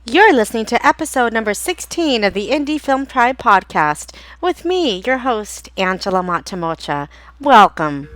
You're listening to episode number 16 of the Indie Film Tribe podcast with me, your host, Angela Matamocha. Welcome.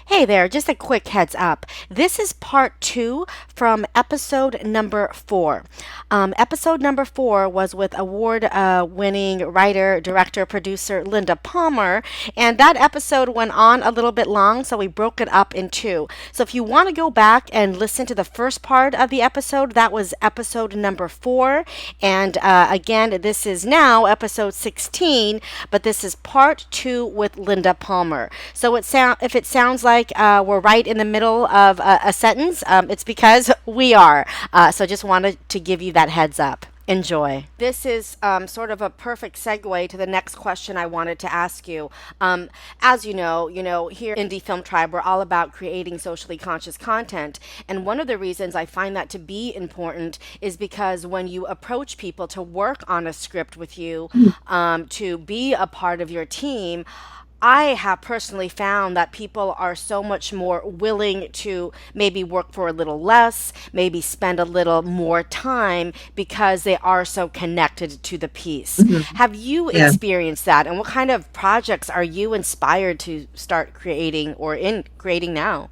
Hey there, just a quick heads up. This is part two from episode number 4. Episode number 4 was with award winning writer, director, producer Linda Palmer, and that episode went on a little bit long, so we broke it up in two. So if you want to go back and listen to the first part of the episode, that was episode number 4. And again, this is now episode 16, but this is part 2 with Linda Palmer. So if it sounds like we're right in the middle of a sentence, it's because we are. So just wanted to give you that heads up. Enjoy. This is sort of a perfect segue to the next question I wanted to ask you. As you know, here in Indie Film Tribe, we're all about creating socially conscious content. And one of the reasons I find that to be important is because when you approach people to work on a script with you, to be a part of your team, I have personally found that people are so much more willing to maybe work for a little less, maybe spend a little more time because they are so connected to the piece. Mhm. Have you Yeah. experienced that? And what kind of projects are you inspired to start creating or in creating now?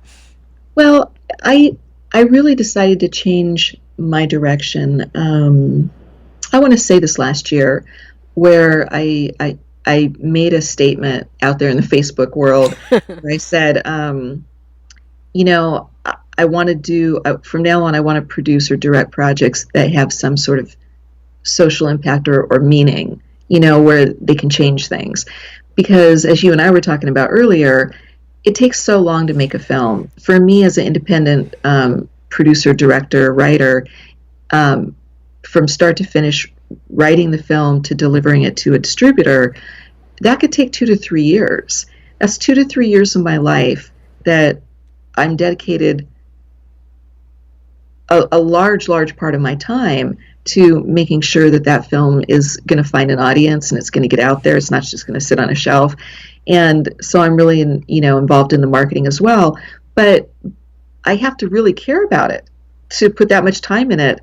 Well, I really decided to change my direction. I want to say this last year, where I made a statement out there in the Facebook world where I said, I want to do from now on. I want to produce or direct projects that have some sort of social impact or meaning. Where they can change things, because as you and I were talking about earlier, it takes so long to make a film. For me, as an independent producer, director, writer, um, from start to finish, writing the film to delivering it to a distributor, that could take 2 to 3 years. That's 2 to 3 years of my life that I'm dedicated a large part of my time to making sure that that film is going to find an audience and it's going to get out there. It's not just going to sit on a shelf. And so I'm really, involved in the marketing as well. But I have to really care about it to put that much time in it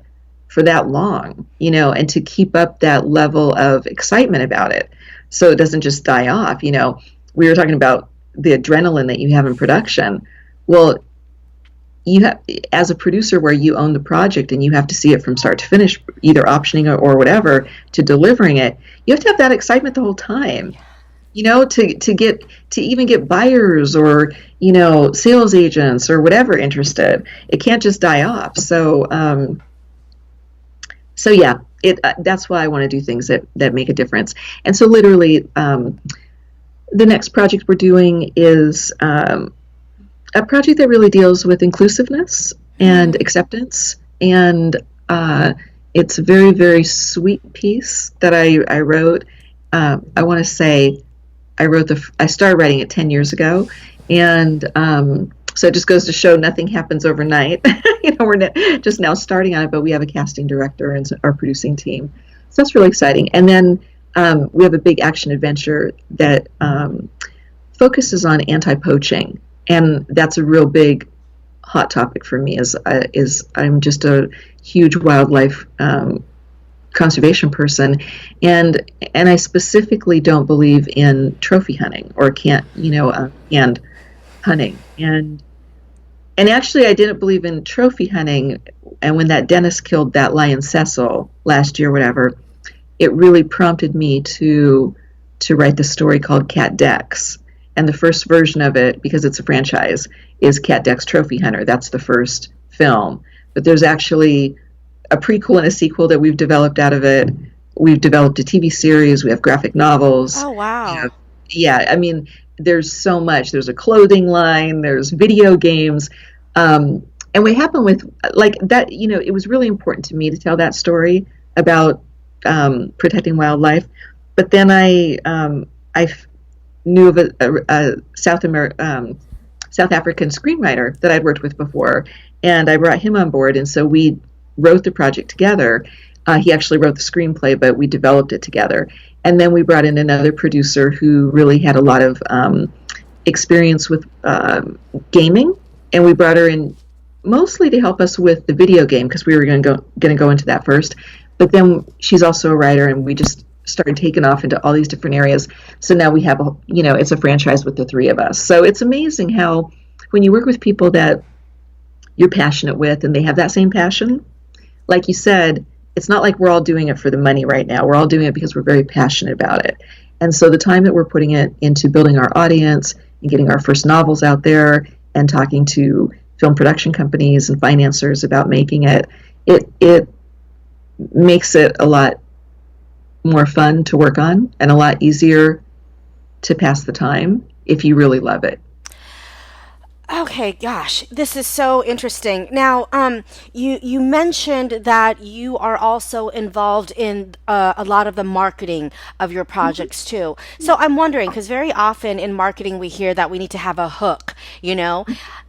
for that long, and to keep up that level of excitement about it so it doesn't just die off. We were talking about the adrenaline that you have in production. Well, you have, as a producer, where you own the project and you have to see it from start to finish, either optioning or whatever, to delivering it, you have to have that excitement the whole time, to even get buyers or sales agents or whatever interested. It can't just die off. So yeah, that's why I want to do things that make a difference. And so literally, the next project we're doing is a project that really deals with inclusiveness and acceptance. And it's a very, very sweet piece that I wrote. I want to say I started writing it 10 years ago. And so it just goes to show nothing happens overnight. We're just now starting on it, but we have a casting director and our producing team. So that's really exciting. And then we have a big action adventure that focuses on anti-poaching. And that's a real big hot topic for me, is I'm just a huge wildlife conservation person, and I specifically don't believe in trophy hunting or canned hunting, and actually I didn't believe in trophy hunting. And when that dentist killed that lion Cecil last year, whatever, it really prompted me to write the story called Cat Dex. And the first version of it, because it's a franchise, is Cat Dex Trophy Hunter. That's the first film. But there's actually a prequel and a sequel that we've developed out of it. We've developed a TV series. We have graphic novels. Oh, wow. Yeah, I mean, there's so much. There's a clothing line. There's video games. And what happened with, like, that, it was really important to me to tell that story about protecting wildlife. But then I knew of a South America, South African screenwriter that I'd worked with before, and I brought him on board, and so we wrote the project together. He actually wrote the screenplay, but we developed it together. And then we brought in another producer who really had a lot of experience with gaming, and we brought her in mostly to help us with the video game because we were going to go into that first. But then she's also a writer, and we just started taking off into all these different areas. So now we have it's a franchise with the three of us. So it's amazing how when you work with people that you're passionate with and they have that same passion, like you said, it's not like we're all doing it for the money right now. We're all doing it because we're very passionate about it. And so the time that we're putting it into building our audience and getting our first novels out there and talking to film production companies and financiers about making it, it makes it a lot more fun to work on and a lot easier to pass the time if you really love it. Okay, gosh, this is so interesting. Now, you mentioned that you are also involved in a lot of the marketing of your projects too. So I'm wondering, because very often in marketing we hear that we need to have a hook,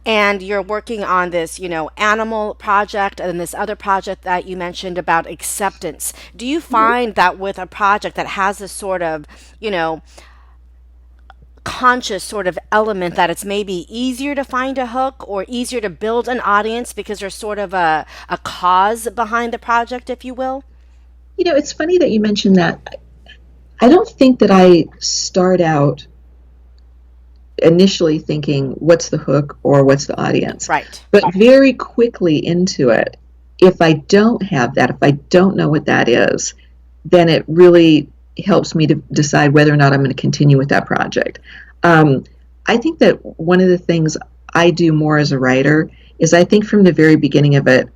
and you're working on this, animal project and this other project that you mentioned about acceptance. Do you find that with a project that has this sort of, conscious sort of element that it's maybe easier to find a hook or easier to build an audience because there's sort of a cause behind the project, if you will? It's funny that you mentioned that. I don't think that I start out initially thinking what's the hook or what's the audience. Right. But very quickly into it, if I don't have that, if I don't know what that is, then it really helps me to decide whether or not I'm going to continue with that project. I think that one of the things I do more as a writer is I think from the very beginning of it,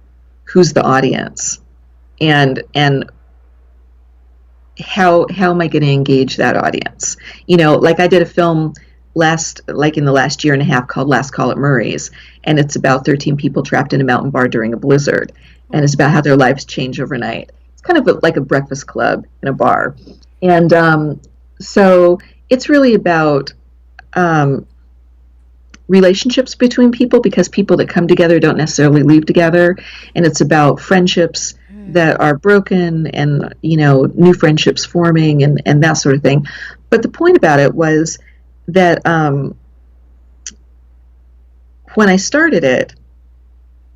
who's the audience, and how am I going to engage that audience? Like I did a film in the last year and a half called Last Call at Murray's, and it's about 13 people trapped in a mountain bar during a blizzard, and it's about how their lives change overnight. It's kind of like a breakfast club in a bar. And so it's really about relationships between people, because people that come together don't necessarily leave together. And it's about friendships that are broken and, new friendships forming and that sort of thing. But the point about it was that when I started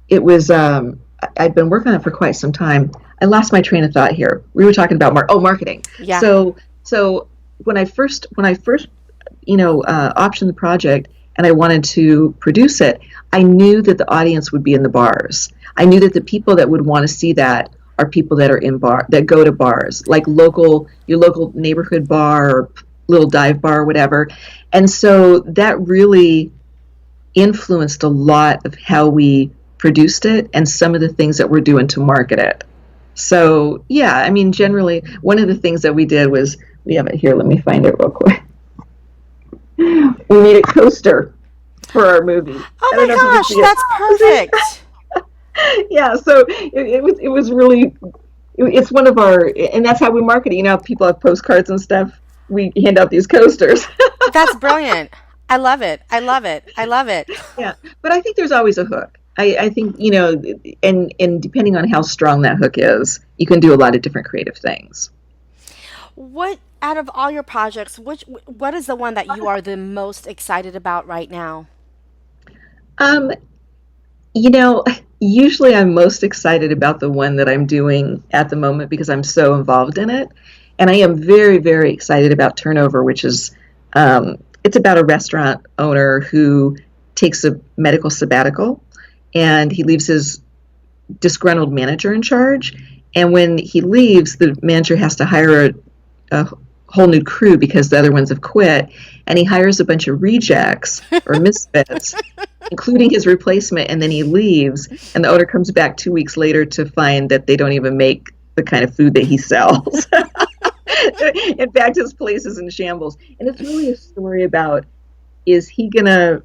it was, I'd been working on it for quite some time. I lost my train of thought here. We were talking about marketing. Yeah. So when I first optioned the project and I wanted to produce it, I knew that the audience would be in the bars. I knew that the people that would want to see that are people that are that go to bars, like your local neighborhood bar or little dive bar or whatever. And so that really influenced a lot of how we produced it and some of the things that we're doing to market it. So, yeah, I mean, generally, one of the things that we did was, we have it here, let me find it real quick. We made a coaster for our movie. Oh my gosh, that's perfect. Yeah, so it was really, it's one of our, and that's how we market it. People have postcards and stuff. We hand out these coasters. That's brilliant. I love it. I love it. I love it. Yeah, but I think there's always a hook. I think, and depending on how strong that hook is, you can do a lot of different creative things. What, out of all your projects, what is the one that you are the most excited about right now? Usually I'm most excited about the one that I'm doing at the moment because I'm so involved in it. And I am very, very excited about Turnover, which is, it's about a restaurant owner who takes a medical sabbatical, and he leaves his disgruntled manager in charge. And when he leaves, the manager has to hire a whole new crew because the other ones have quit. And he hires a bunch of rejects or misfits, including his replacement. And then he leaves, and the owner comes back 2 weeks later to find that they don't even make the kind of food that he sells. In fact, his place is in shambles. And it's really a story about, is he gonna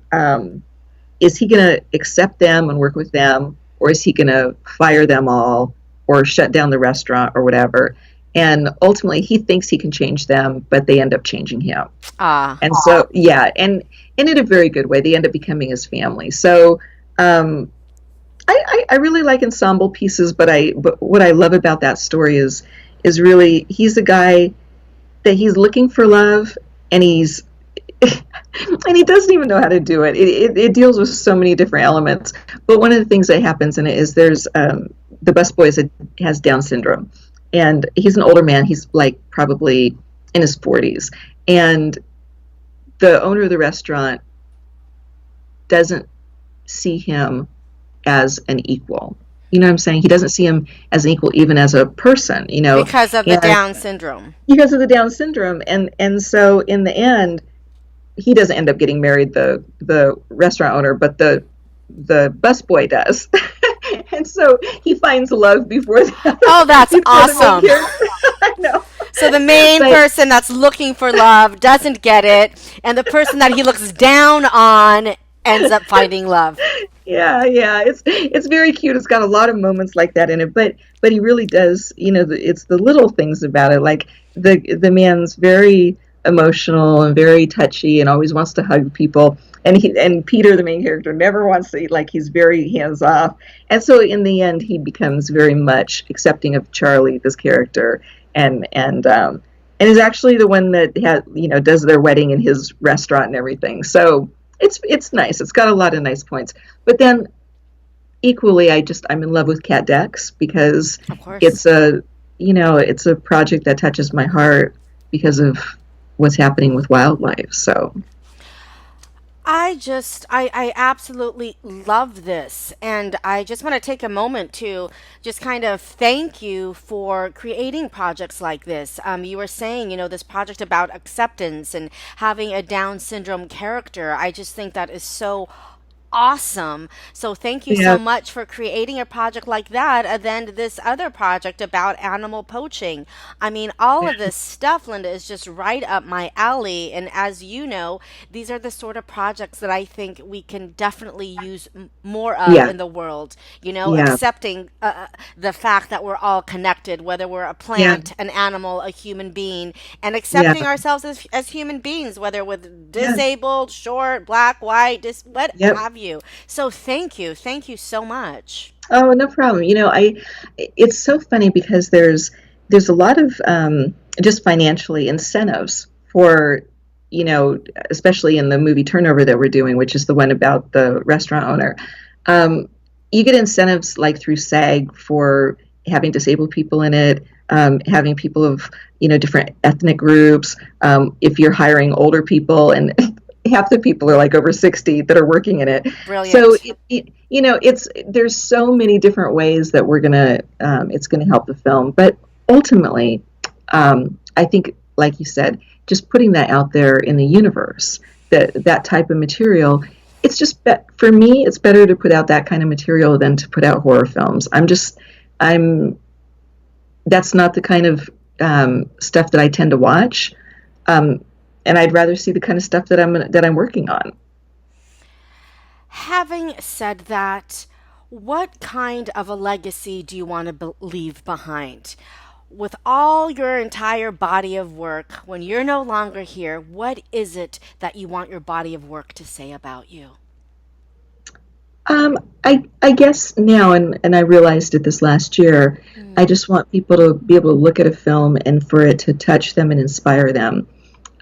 accept them and work with them, or is he gonna fire them all or shut down the restaurant or whatever? and ultimately he thinks he can change them, but they end up changing him. Ah, And so, yeah, and in a very good way, they end up becoming his family. So, um, I really like ensemble pieces, but what I love about that story is really he's a guy that he's looking for love, and he's and he doesn't even know how to do it. It deals with so many different elements. But one of the things that happens in it is there's the busboy has Down syndrome, and he's an older man. He's like probably in his 40s, and the owner of the restaurant doesn't see him as an equal. You know what I'm saying? He doesn't see him as an equal, even as a person. because of the And Down syndrome. because of the Down syndrome, and so in the end, he doesn't end up getting married, the restaurant owner, but the busboy does. And so he finds love before Oh, that's before the main awesome. character. I know, So the main but person that's looking for love doesn't get it, and the person that he looks down on ends up finding love. yeah, it's very cute. It's got a lot of moments like that in it, but he really does. It's the little things about it, like the man's very emotional and very touchy and always wants to hug people. And Peter, the main character, never wants to, like, he's very hands off. And so in the end, he becomes very much accepting of Charlie, this character, and is actually the one that does their wedding in his restaurant and everything. So it's nice. It's got a lot of nice points. But then equally, I'm in love with Cat Dex, because Of course. it's a project that touches my heart because of what's happening with wildlife. So I absolutely love this. And I just want to take a moment to just kind of thank you for creating projects like this. You were saying, this project about acceptance and having a Down syndrome character. I just think that is so awesome. So thank you so yeah, much for creating a project like that. And then this other project about animal poaching. I mean, all of this stuff, Linda, is just right up my alley. And as you know, these are the sort of projects that I think we can definitely use more of yeah, in the world. yeah, Accepting the fact that we're all connected, whether we're a yeah, plant, an animal, a human being, and yeah, accepting ourselves as human beings, whether with yeah. disabled, short, black, white, what Yep. have you. So thank you so much. Oh, no problem. It's so funny because there's a lot of just financially incentives for, especially in the movie Turnover that we're doing, which is the one about the restaurant owner. Um, you get incentives like through SAG for having disabled people in it, having people of, different ethnic groups. If you're hiring older people, and half the people are like over 60 that are working in it. So Brilliant. it's there's so many different ways that it's gonna help the film. But ultimately, I think, like you said, just putting that out there in the universe, that type of material, for me, it's better to put out that kind of material than to put out horror films. I'm That's not the kind of stuff that I tend to watch. And I'd rather see the kind of stuff that I'm working on. Having said that, what kind of a legacy do you want to leave behind? With all your entire body of work, when you're no longer here, what is it that you want your body of work to say about you? I guess now, and I realized it this last year, I just want people to be able to look at a film and for it to touch them and inspire them.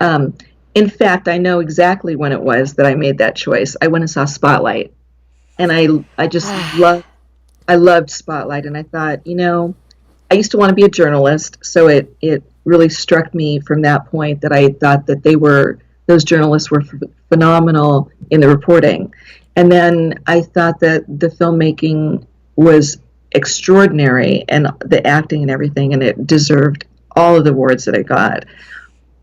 Um, in fact, I know exactly when it was that I made that choice. I went and saw Spotlight, and I just I loved Spotlight, and I thought, I used to want to be a journalist, so it really struck me from that point that I thought that those journalists were phenomenal in the reporting. And then I thought that the filmmaking was extraordinary, and the acting and everything, and it deserved all of the awards that it got.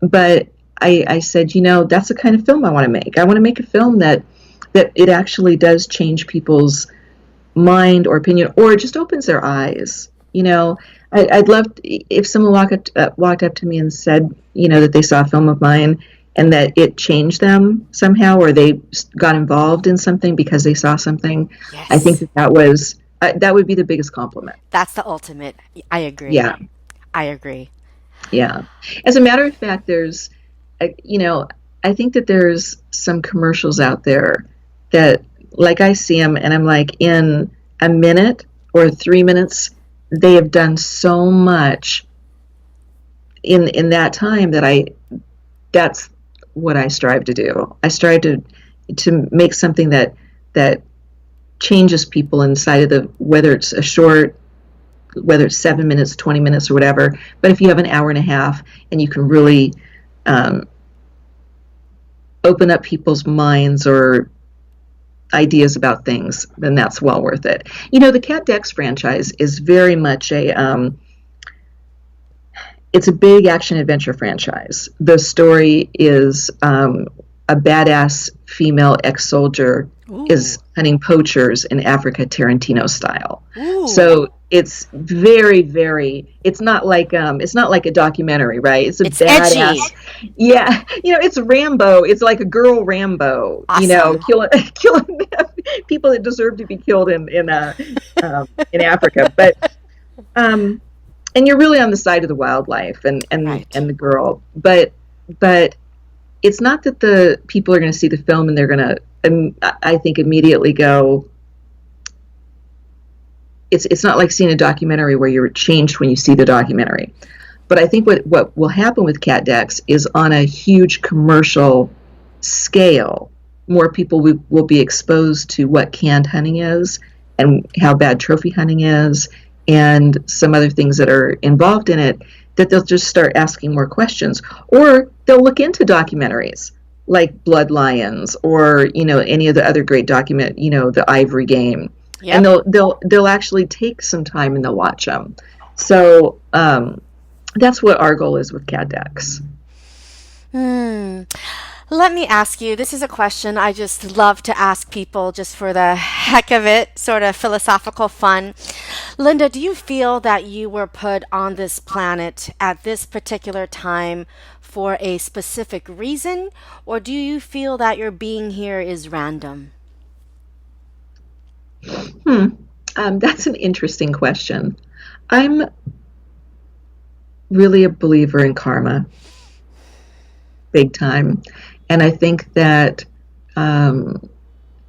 But I said, that's the kind of film I want to make. I want to make a film that it actually does change people's mind or opinion, or it just opens their eyes. I'd love if someone walked up to me and said, that they saw a film of mine and that it changed them somehow, or they got involved in something because they saw something. I think Yes, that would be the biggest compliment. that's the ultimate. I agree. Yeah, I agree. Yeah. As a matter of fact, there's, you know, I think that there's some commercials out there that, like, I see them and I'm like, in a minute or 3 minutes, they have done so much in that time that that's what I strive to do. I strive to make something that changes people inside of whether it's a short, whether it's 7 minutes, 20 minutes, or whatever. But if you have an hour and a half and you can really um, open up people's minds or ideas about things, then that's well worth it. The Cat Dex franchise is very much it's a big action adventure franchise. The story is a badass female ex-soldier is hunting poachers in Africa, Tarantino style. Ooh. So it's very, very. It's not like a documentary, right? It's badass. Edgy. Yeah, it's Rambo. It's like a girl Rambo. Awesome. Killing people that deserve to be killed in Africa, but. And you're really on the side of the wildlife and Right. and the girl, but it's not that the people are going to see the film and they're going to, I think, immediately go. It's not like seeing a documentary where you're changed when you see the documentary, but I think what will happen with Cat Dex is on a huge commercial scale, more people will be exposed to what canned hunting is and how bad trophy hunting is, and some other things that are involved in it, that they'll just start asking more questions, or they'll look into documentaries like Blood Lions or any of the other great the Ivory Game, Yep. and they'll actually take some time and they'll watch them. So that's what our goal is with Cat Dex. Let me ask you, this is a question I just love to ask people just for the heck of it, sort of philosophical fun. Linda, do you feel that you were put on this planet at this particular time for a specific reason, or do you feel that your being here is random? That's an interesting question. I'm really a believer in karma, big time. And I think that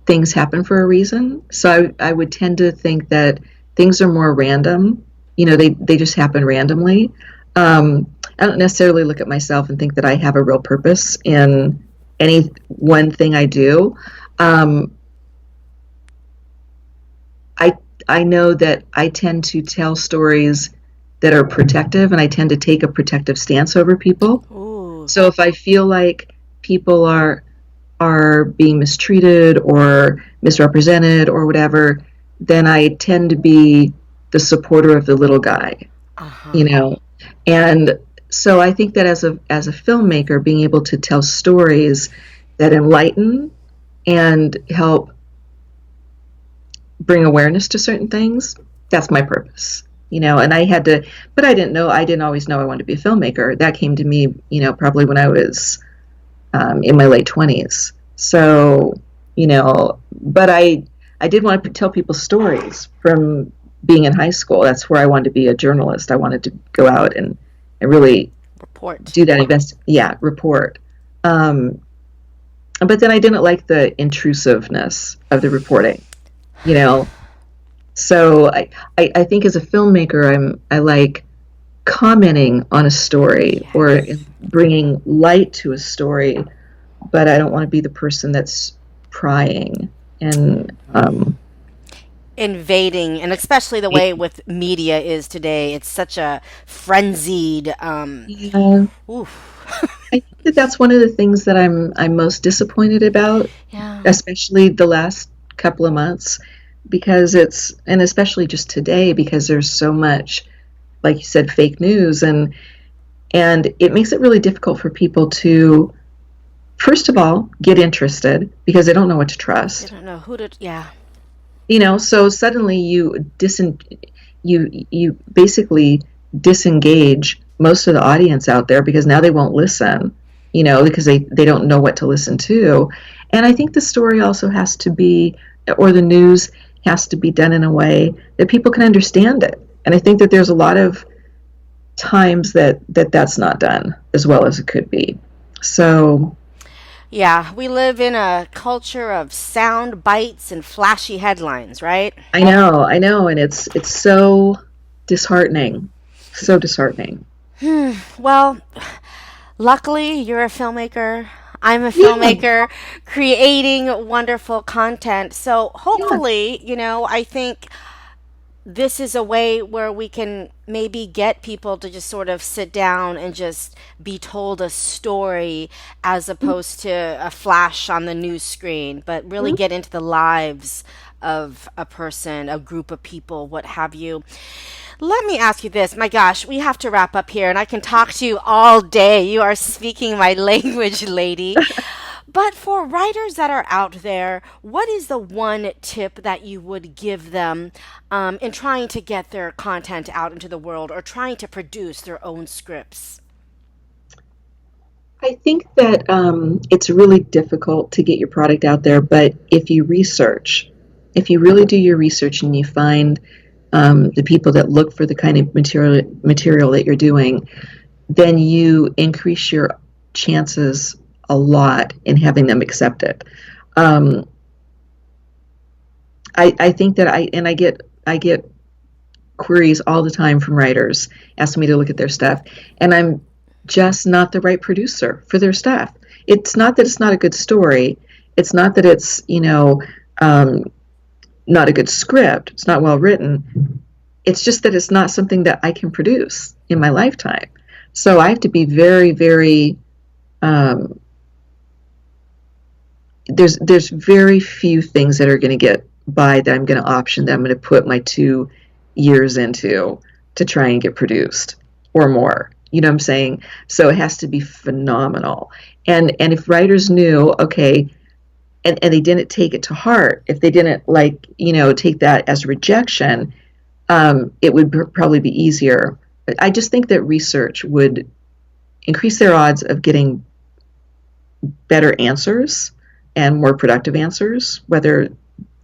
things happen for a reason. So I would tend to think that things are more random. They just happen randomly. I don't necessarily look at myself and think that I have a real purpose in any one thing I do. I know that I tend to tell stories that are protective, and I tend to take a protective stance over people. Ooh. So if I feel like people are being mistreated or misrepresented or whatever, then I tend to be the supporter of the little guy, Uh-huh. And so I think that as a filmmaker, being able to tell stories that enlighten and help bring awareness to certain things, that's my purpose. And I had to, but I didn't always know I wanted to be a filmmaker. That came to me, probably when I was in my late 20s. So, but I did want to tell people stories from being in high school. That's where I wanted to be a journalist. I wanted to go out and really Report. do that report. But then I didn't like the intrusiveness of the reporting, So I think as a filmmaker, I like commenting on a story or bringing light to a story, but I don't want to be the person that's prying and Invading, and especially the way with media is today, it's such a frenzied yeah. oof. I think that that's one of the things that I'm most disappointed about, Yeah. especially the last couple of months, because and especially just today, because there's so much, like you said, fake news, and it makes it really difficult for people to, first of all, get interested because they don't know what to I trust. don't know who to, yeah. So suddenly you basically disengage most of the audience out there because now they won't listen, because they don't know what to listen to. And I think the story also has to be, or the news has to be done in a way that people can understand it. And I think that there's a lot of times that's not done as well as it could be. So Yeah, we live in a culture of sound bites and flashy headlines, right? I know, and it's so disheartening, so disheartening. Well, luckily, you're a filmmaker. I'm a Yeah, filmmaker creating wonderful content. So yeah. hopefully, I think this is a way where we can maybe get people to just sort of sit down and just be told a story as opposed to a flash on the news screen, but really Mhm. get into the lives of a person, a group of people, what have you. Let me ask you this. My gosh, we have to wrap up here, and I can talk to you all day. You are speaking my language, lady. But for writers that are out there, what is the one tip that you would give them in trying to get their content out into the world or trying to produce their own scripts? I think that it's really difficult to get your product out there, but if you really do your research and you find the people that look for the kind of material that you're doing, then you increase your chances a lot in having them accept it. Um, I think that I get queries all the time from writers asking me to look at their stuff, and I'm just not the right producer for their stuff. It's not that it's not a good story. It's not that it's um, not a good script. It's not well written. It's just that it's not something that I can produce in my lifetime. So I have to be very, very. Um, there's very few things that are going to get by that I'm going to option that I'm going to put my 2 years into to try and get produced or more. You know what I'm saying? So it has to be phenomenal. And if writers knew, okay, and they didn't take it to heart, if they didn't take that as rejection, it would probably be easier. But I just think that research would increase their odds of getting better answers and more productive answers, whether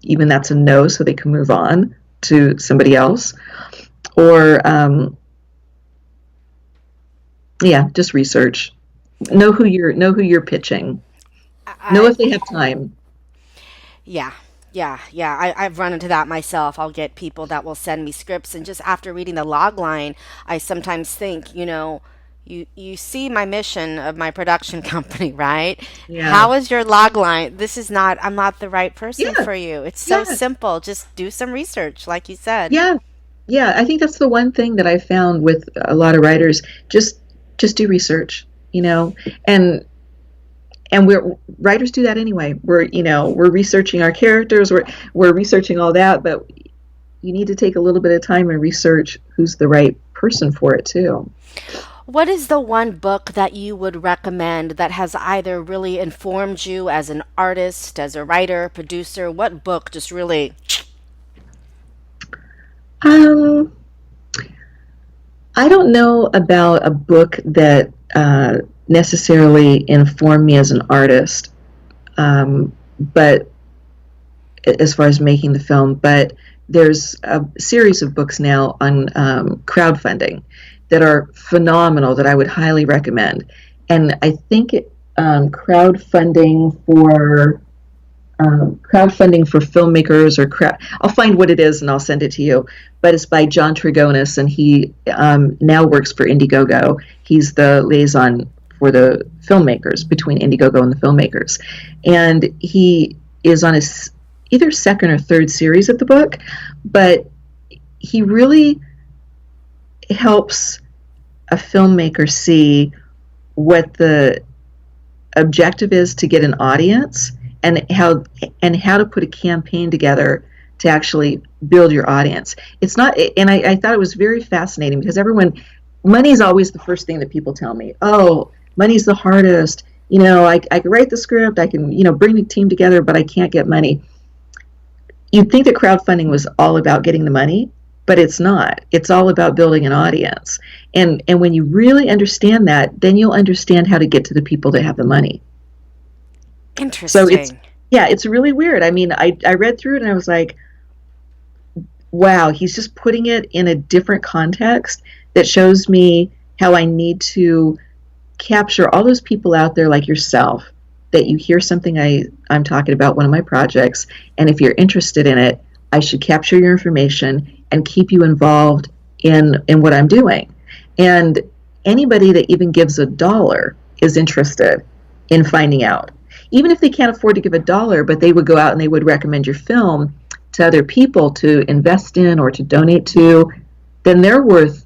even that's a no, so they can move on to somebody else, or yeah, just research. Know who you're pitching. Know I, if they have time. yeah. Yeah. I've run into that myself. I'll get people that will send me scripts, and just after reading the log line, I sometimes think, you see my mission of my production company, right? Yeah, How is your log line? This is not, I'm not the right person yeah, for you. It's so yeah, simple. Just do some research, like you said. yeah, yeah. I think that's the one thing that I found with a lot of writers. Just do research, and we're writers do that anyway. We're researching our characters. We're researching all that, but you need to take a little bit of time and research who's the right person for it too. What is the one book that you would recommend that has either really informed you as an artist, as a writer, producer? What book just really. Um, I don't know about a book that necessarily informed me as an artist, but as far as making the film, but there's a series of books now on crowdfunding that are phenomenal that I would highly recommend. And I think crowdfunding for filmmakers I'll find what it is and I'll send it to you. But it's by John Trigonis, and he now works for Indiegogo. He's the liaison for the filmmakers, between Indiegogo and the filmmakers, and he is on his either second or third series of the book, but he really helps a filmmaker see what the objective is to get an audience, and how to put a campaign together to actually build your audience. It's not, and I thought it was very fascinating because money's always the first thing that people tell me. Oh, money's the hardest. I can write the script, I can, bring the team together, but I can't get money. You'd think that crowdfunding was all about getting the money, but it's not. It's all about building an audience. And when you really understand that, then you'll understand how to get to the people that have the money. So Interesting. it's really weird. I mean, I read through it and I was like, wow, he's just putting it in a different context that shows me how I need to capture all those people out there like yourself that you hear something I'm talking about, one of my projects, and if you're interested in it, I should capture your information and keep you involved in what I'm doing. And anybody that even gives $1 is interested in finding out. Even if they can't afford to give $1, but they would go out and they would recommend your film to other people to invest in or to donate to, then they're worth,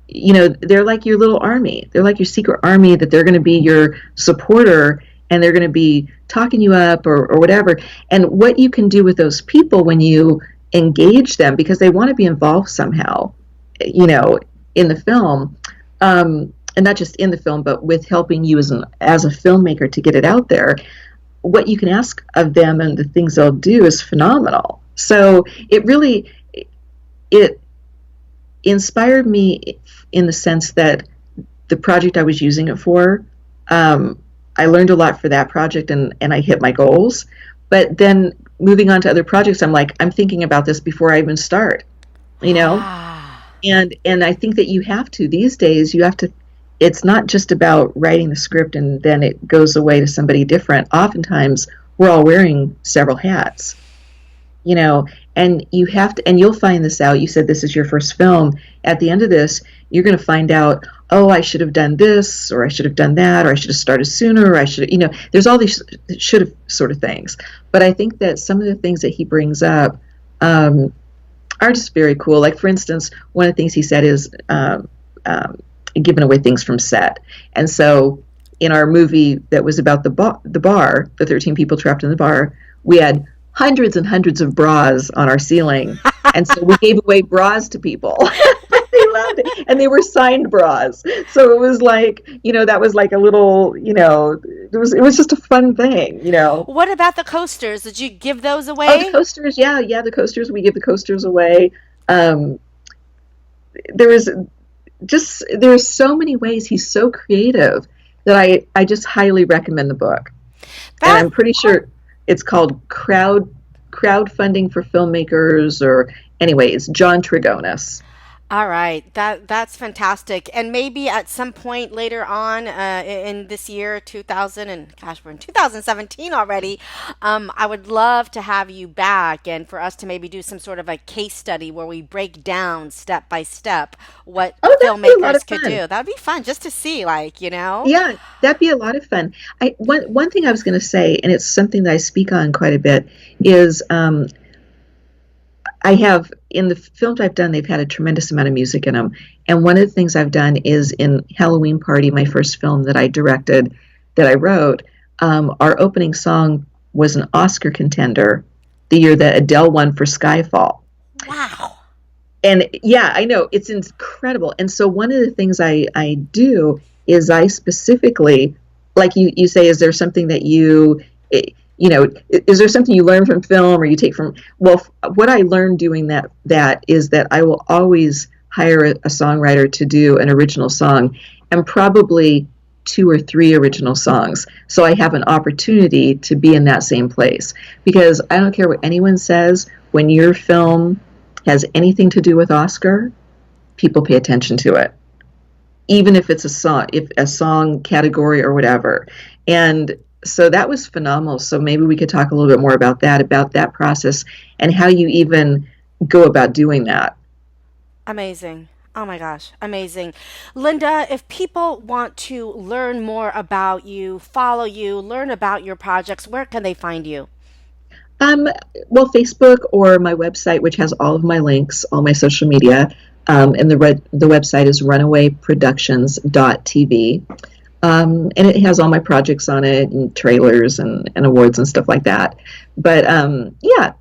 they're like your little army. They're like your secret army that they're going to be your supporter and they're going to be talking you up or whatever. And what you can do with those people when you engage them, because they want to be involved somehow, in the film, and not just in the film, but with helping you as a filmmaker to get it out there, what you can ask of them and the things they'll do is phenomenal. So it inspired me in the sense that the project I was using it for, I learned a lot for that project and I hit my goals. But then moving on to other projects, I'm thinking about this before I even start, you know? And I think that you have to, these days, it's not just about writing the script and then it goes away to somebody different. Oftentimes we're all wearing several hats, and you have to, and you'll find this out. You said this is your first film. At the end of this, you're going to find out, oh, I should have done this, or I should have done that, or I should have started sooner, or I should, there's all these should have sort of things. But I think that some of the things that he brings up are just very cool. Like, for instance, one of the things he said is giving away things from set. And so in our movie that was about the bar, the 13 people trapped in the bar, we had hundreds and hundreds of bras on our ceiling. And so we gave away bras to people. They loved it. And they were signed bras. So it was like, that was like a little, it was just a fun thing, What about the coasters? Did you give those Oh, the away? coasters. Yeah. The coasters. We give the coasters away. Um, there was there's so many ways. He's so creative that I just highly recommend the book. And That I'm pretty sure it's called Crowdfunding for Filmmakers, or anyway, it's John Trigonis. All right, that's fantastic. And maybe at some point later on in this year, 2000, and gosh, we're in 2017 already. I would love to have you back and for us to maybe do some sort of a case study where we break down step by step what Oh, that'd be a lot filmmakers of could fun. do. That'd be fun just to see, Yeah, that'd be a lot of fun. One thing I was going to say, and it's something that I speak on quite a bit, is I have, in the films I've done, they've had a tremendous amount of music in them. And one of the things I've done is in Halloween Party, my first film that I directed, that I wrote, our opening song was an Oscar contender the year that Adele won for Skyfall. Wow. And yeah, I know, it's incredible. And so one of the things I do is I specifically, like you say, is there something that is there something you learn from film or you take from, well, what I learned doing that is that I will always hire a songwriter to do an original song, and probably 2 or 3 original songs. So I have an opportunity to be in that same place, because I don't care what anyone says, when your film has anything to do with Oscar, people pay attention to it, even if it's a song category or whatever. And so that was phenomenal. So maybe we could talk a little bit more about that process and how you even go about doing that. Amazing. Oh my gosh, amazing. Linda, if people want to learn more about you, follow you, learn about your projects, where can they find you? Um, well, Facebook or my website, which has all of my links, all my social media, and the website is runawayproductions.tv. And it has all my projects on it and trailers and awards and stuff like that. But yeah,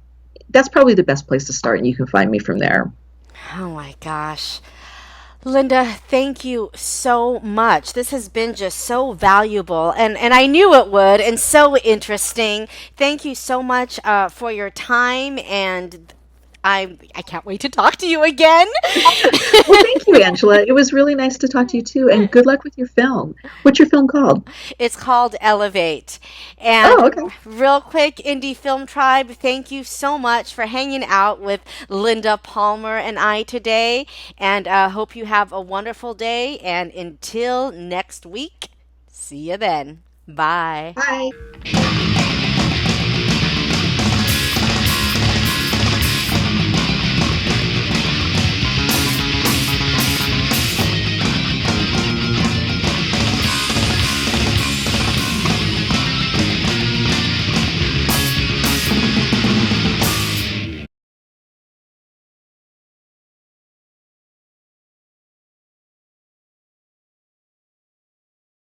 that's probably the best place to start, and you can find me from there. Oh my gosh. Linda, thank you so much. This has been just so valuable, and I knew it would, and so interesting. Thank you so much for your time, and I can't wait to talk to you again. Well, thank you, Angela. It was really nice to talk to you too, and good luck with your film. What's your film called? It's called Elevate. And Oh, okay. real quick, Indie Film Tribe, thank you so much for hanging out with Linda Palmer and I today. And hope you have a wonderful day. And until next week, see you then. Bye. Bye.